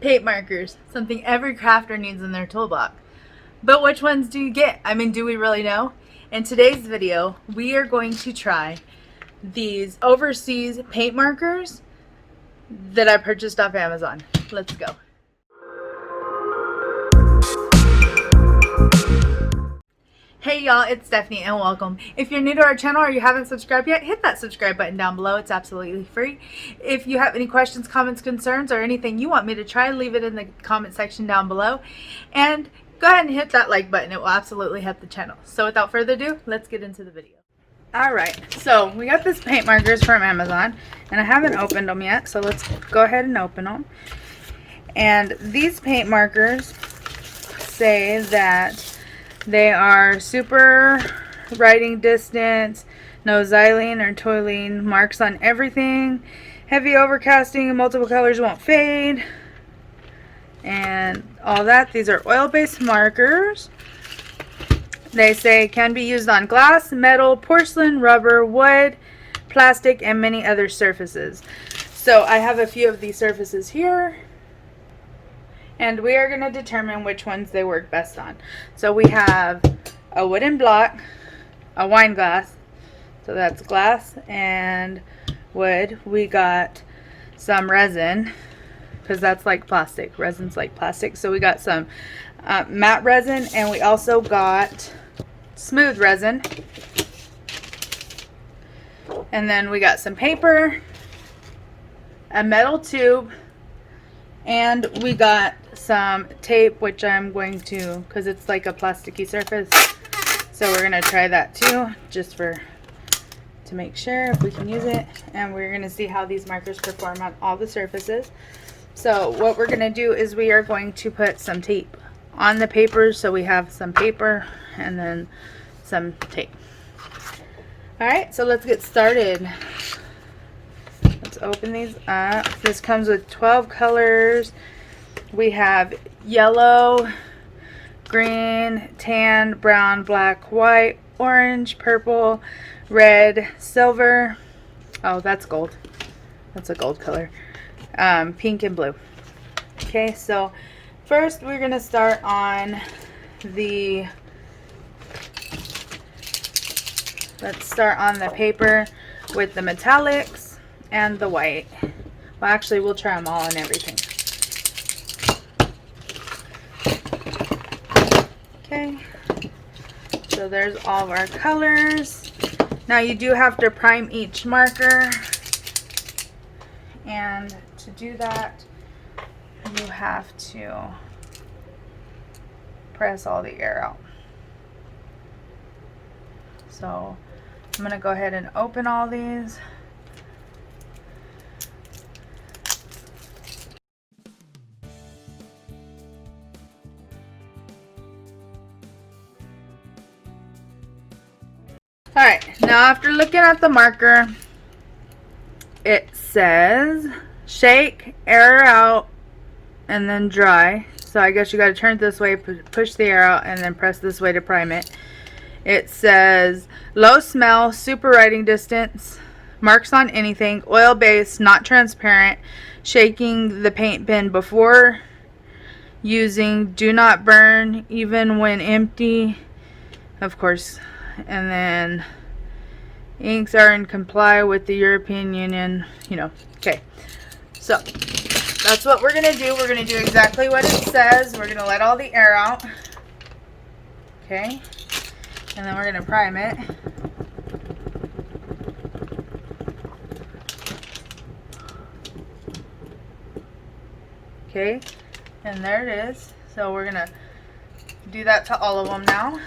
Paint markers, something every crafter needs in their toolbox. But which ones do you get? I mean, do we really know? In today's video, we are going to try these overseas paint markers that I purchased off Amazon. Let's go. Hey y'all, it's Stephanie and welcome. If you're new to our channel or you haven't subscribed yet, hit that subscribe button down below. It's absolutely free. If you have any questions, comments, concerns, or anything you want me to try, leave it in the comment section down below. And go ahead and hit that like button. It will absolutely help the channel. So without further ado, let's get into the video. Alright, so we got this paint markers from Amazon and I haven't opened them yet, so let's go ahead and open them. And these paint markers say that they are super writing distance, no xylene or toluene, marks on everything, heavy overcasting and multiple colors won't fade, and all that. These are oil-based markers. They say can be used on glass, metal, porcelain, rubber, wood, plastic, and many other surfaces. So I have a few of these surfaces here, and we are going to determine which ones they work best on. So we have a wooden block, a wine glass, so that's glass and wood. We got some resin, because that's like plastic. Resin's like plastic. So we got some matte resin, and we also got smooth resin. And then we got some paper, a metal tube, and we got some tape, which I'm going to, because it's like a plasticky surface, so we're going to try that too, just to make sure if we can use it. And we're going to see how these markers perform on all the surfaces. So what we're going to do is we are going to put some tape on the paper, so we have some paper and then some tape. Alright, so let's get started. Let's open these up. This comes with 12 colors. We have yellow, green, tan, brown, black, white, orange, purple, red, silver. Oh, that's gold. That's a gold color. Pink and blue. Okay, so first we're going to start on the, let's start on the paper with the metallics and the white. Well, actually, we'll try them all and everything. Okay, so there's all of our colors. Now you do have to prime each marker, and to do that you have to press all the air out. So I'm going to go ahead and open all these. Alright, now after looking at the marker, it says shake, air out, and then dry. So I guess you got to turn it this way, push the air out, and then press this way to prime it. It says low smell, super writing distance, marks on anything, oil based, not transparent, shaking the paint pen before using, do not burn even when empty, of course. And then inks are in comply with the European Union, okay. So that's what we're gonna do. We're gonna do exactly what it says. We're gonna let all the air out, okay, and then we're gonna prime it. Okay, and there it is. So we're gonna do that to all of them now.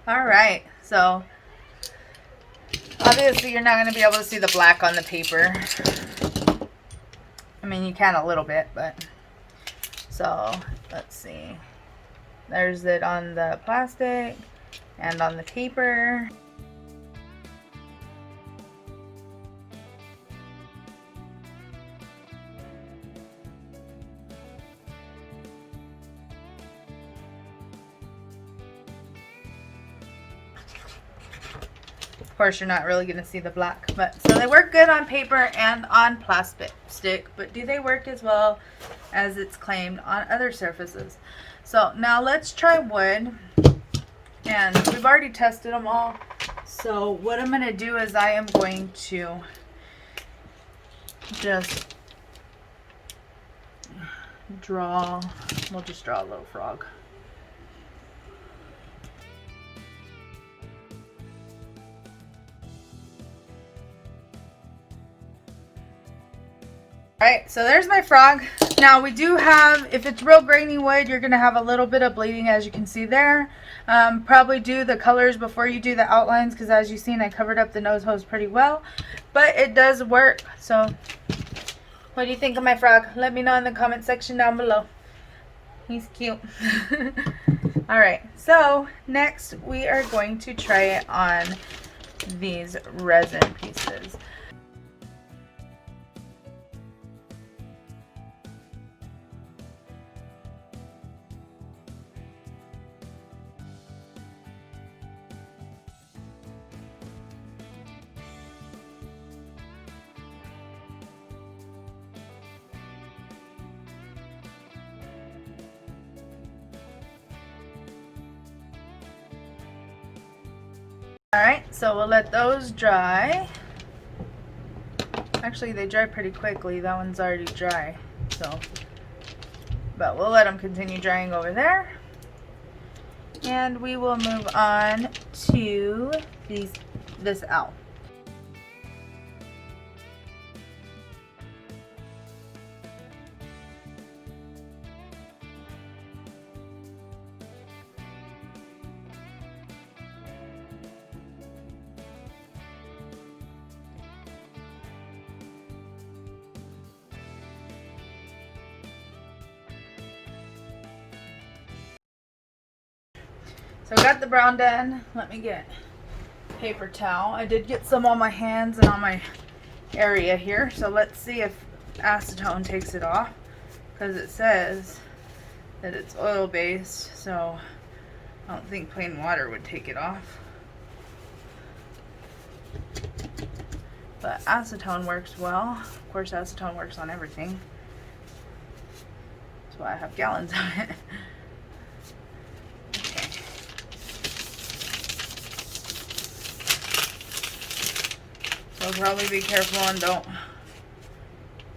Alright, so obviously you're not going to be able to see the black on the paper. I mean, you can a little bit, but so let's see. There's it on the plastic and on the paper. Of course, you're not really going to see the black, but so they work good on paper and on plastic, but do they work as well as it's claimed on other surfaces? So now let's try wood, and we've already tested them all. So what I'm going to do is I am going to just draw, we'll just draw a little frog. Alright, so there's my frog. Now we do have, if it's real grainy wood, you're going to have a little bit of bleeding, as you can see there. Probably do the colors before you do the outlines, because as you've seen, I covered up the nose hose pretty well. But it does work. So what do you think of my frog? Let me know in the comment section down below. He's cute. Alright, so next we are going to try it on these resin pieces. Alright, so we'll let those dry. Actually, they dry pretty quickly. That one's already dry. So, but we'll let them continue drying over there. And we will move on to this owl. So I got the brown done. Let me get a paper towel. I did get some on my hands and on my area here. So let's see if acetone takes it off, because it says that it's oil based. So I don't think plain water would take it off. But acetone works well. Of course, acetone works on everything. That's why I have gallons of it. So probably be careful and don't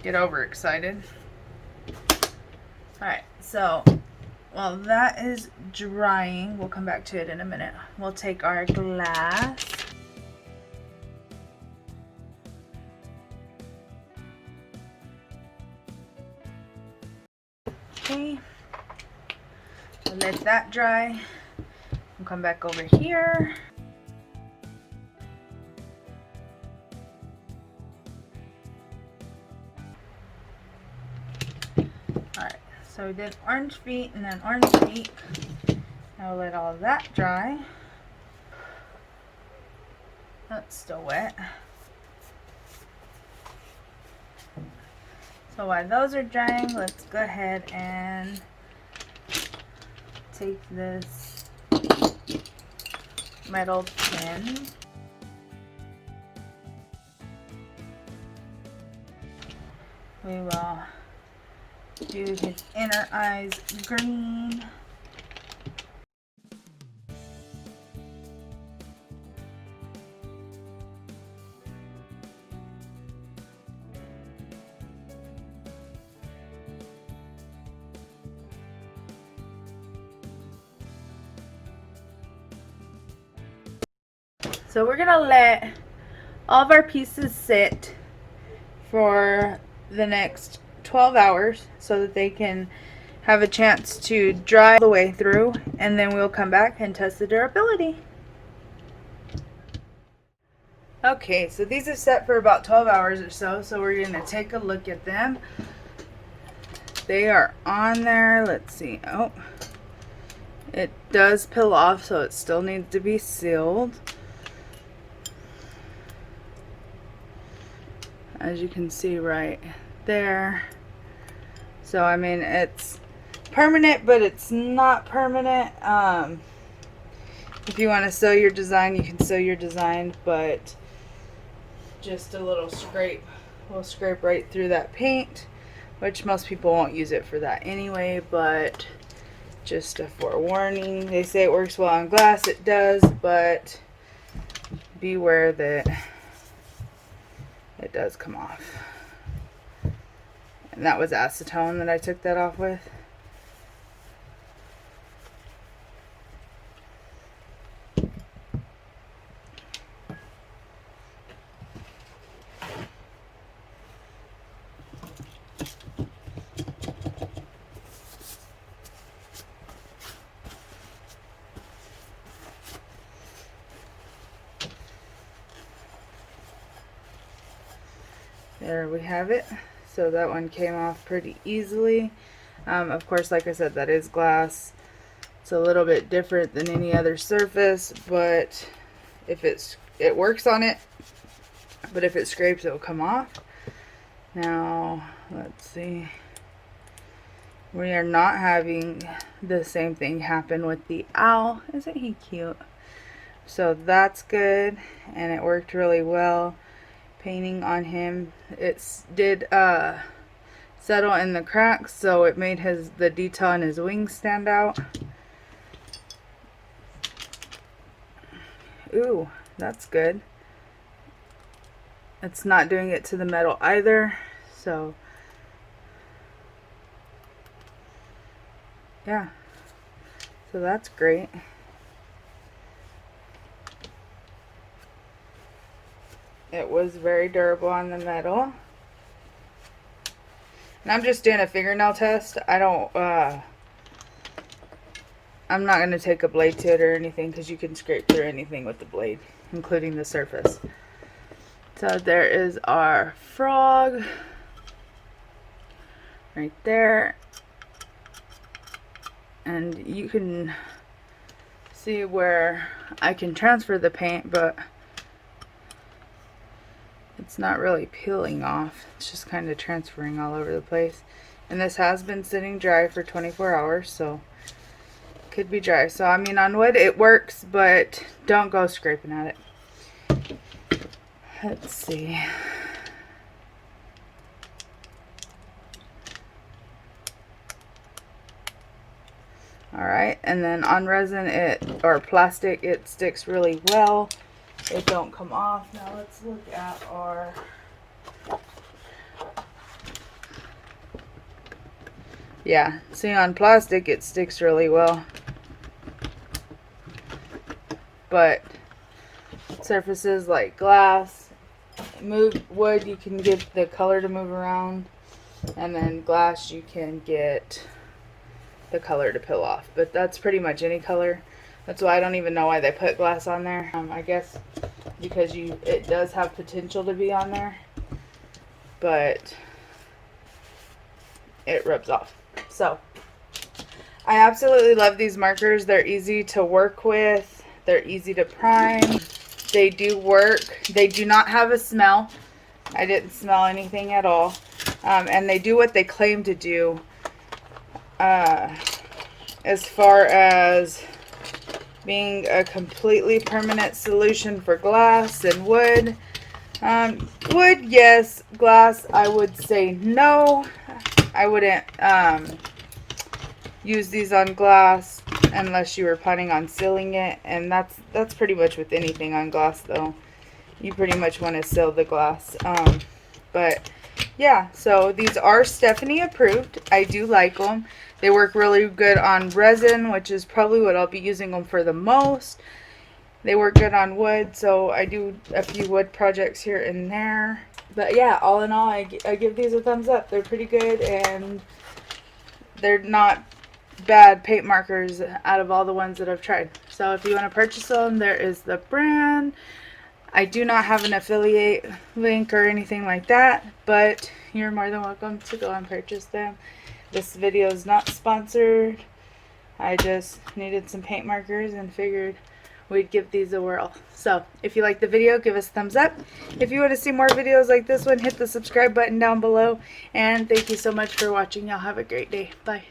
get overexcited. Alright, so while that is drying, we'll come back to it in a minute. We'll take our glass. Okay, we'll let that dry. We'll come back over here. Alright, so we did orange feet and then orange feet. Now we'll let all of that dry. That's still wet. So while those are drying, let's go ahead and take this metal pin. We will do his inner eyes green. So we're gonna let all of our pieces sit for the next 12 hours so that they can have a chance to dry all the way through, and then we'll come back and test the durability. Okay, so these are set for about 12 hours or so, so we're gonna take a look at them. They are on there. Let's see. Oh, it does peel off, so it still needs to be sealed. As you can see right there. So I mean, it's permanent, but it's not permanent. If you want to sew your design, you can sew your design, but just a little scrape will scrape right through that paint, which most people won't use it for that anyway, but just a forewarning. They say it works well on glass. It does, but beware that it does come off. And that was acetone that I took that off with. There we have it. So that one came off pretty easily. Of course, like I said, that is glass. It's a little bit different than any other surface, but if it works on it, but if it scrapes, it will come off. Now, let's see. We are not having the same thing happen with the owl. Isn't he cute? So that's good, and it worked really well. Painting on him, it did settle in the cracks, so it made the detail in his wings stand out. Ooh, that's good. It's not doing it to the metal either, so yeah, so that's great. It was very durable on the metal. And I'm just doing a fingernail test. I don't, I'm not going to take a blade to it or anything, because you can scrape through anything with the blade, including the surface. So there is our frog right there. And you can see where I can transfer the paint, but it's not really peeling off. It's just kind of transferring all over the place. And this has been sitting dry for 24 hours, so it could be dry. So I mean, on wood it works, but don't go scraping at it. Let's see. Alright, and then on resin or plastic, it sticks really well. It don't come off. Now let's look at our see, on plastic it sticks really well, but surfaces like glass, wood, you can get the color to move around, and then glass you can get the color to peel off, but that's pretty much any color. That's why I don't even know why they put glass on there. I guess because it does have potential to be on there, but it rubs off. So I absolutely love these markers. They're easy to work with. They're easy to prime. They do work. They do not have a smell. I didn't smell anything at all. And they do what they claim to do as far as being a completely permanent solution for glass and wood. Wood, yes. Glass, I would say no. I wouldn't use these on glass unless you were planning on sealing it, and that's pretty much with anything on glass, though. You pretty much want to seal the glass. But yeah, so these are Stephanie approved. I do like them. They work really good on resin, which is probably what I'll be using them for the most. They work good on wood, so I do a few wood projects here and there. But yeah, all in all, I give these a thumbs up. They're pretty good, and they're not bad paint markers out of all the ones that I've tried. So if you want to purchase them, there is the brand. I do not have an affiliate link or anything like that, but you're more than welcome to go and purchase them. This video is not sponsored. I just needed some paint markers and figured we'd give these a whirl. So if you like the video, give us a thumbs up. If you want to see more videos like this one, hit the subscribe button down below. And thank you so much for watching. Y'all have a great day. Bye.